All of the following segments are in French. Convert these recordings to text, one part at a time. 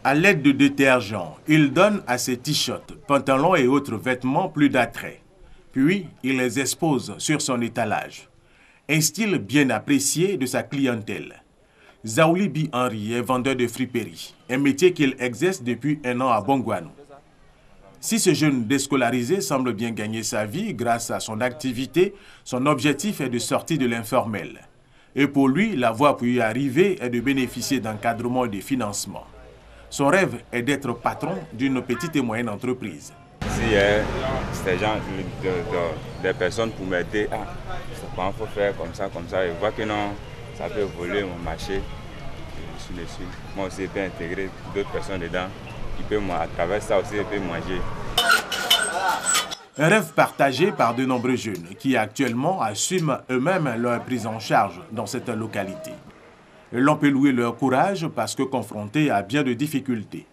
À l'aide de détergents, il donne à ses t-shirts, pantalons et autres vêtements plus d'attrait. Puis, il les expose sur son étalage. Un style bien apprécié de sa clientèle. Zaouli Bi Henry est vendeur de friperie, un métier qu'il exerce depuis 1 an à Bongouanou. Si ce jeune déscolarisé semble bien gagner sa vie grâce à son activité, son objectif est de sortir de l'informel. Et pour lui, la voie pour y arriver est de bénéficier d'encadrement et de financement. Son rêve est d'être patron d'une petite et moyenne entreprise. S'il y a ces gens, des personnes pour m'aider, il faut faire comme ça, et voir que non, ça peut évoluer mon marché, je suis dessus. Moi aussi, je peux intégrer d'autres personnes dedans, qui peuvent, à travers ça aussi, je peux manger. Un rêve partagé par de nombreux jeunes qui actuellement assument eux-mêmes leur prise en charge dans cette localité. L'on peut louer leur courage parce que confrontés à bien de difficultés.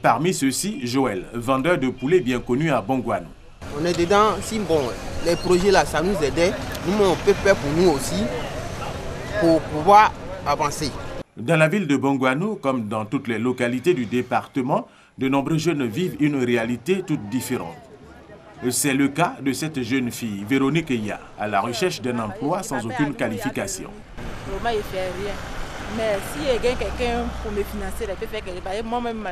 Parmi ceux-ci, Joël, vendeur de poulets bien connu à Bongouanou. On est dedans, si bon, les projets là, ça nous aide, nous on peut faire pour nous aussi, pour pouvoir avancer. Dans la ville de Bongouanou, comme dans toutes les localités du département, de nombreux jeunes vivent une réalité toute différente. C'est le cas de cette jeune fille, Véronique Eya, à la recherche d'un emploi sans aucune qualification. Vraiment, il ne fait rien. Mais s'il y a quelqu'un pour me financer, il peut faire quelque chose. Moi-même,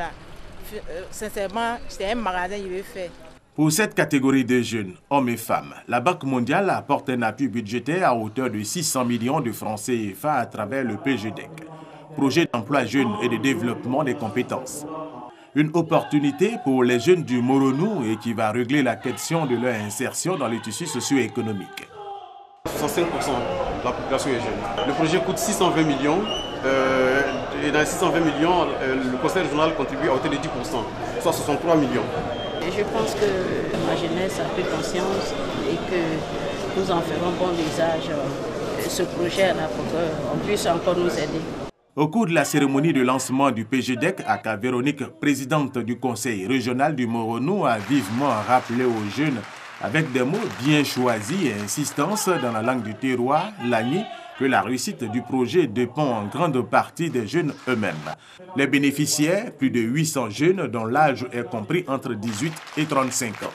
sincèrement, c'est un magasin qu'il veut faire. Pour cette catégorie de jeunes, hommes et femmes, la Banque mondiale apporte un appui budgétaire à hauteur de 600 millions de francs CFA à travers le PGDEC, projet d'emploi jeunes et de développement des compétences. Une opportunité pour les jeunes du Moronou et qui va régler la question de leur insertion dans le tissu socio-économique. 65% de la population est jeune. Le projet coûte 620 millions et dans les 620 millions, le conseil régional contribue à hauteur de 10%, soit 63 millions. Et je pense que la jeunesse a pris conscience et que nous en ferons bon usage ce projet-là pour qu'on puisse encore nous aider. Au cours de la cérémonie de lancement du PGDEC, Aka Véronique, présidente du conseil régional du Moronou, a vivement rappelé aux jeunes, avec des mots bien choisis et insistance dans la langue du terroir, l'Agni, que la réussite du projet dépend en grande partie des jeunes eux-mêmes. Les bénéficiaires, plus de 800 jeunes dont l'âge est compris entre 18 et 35 ans.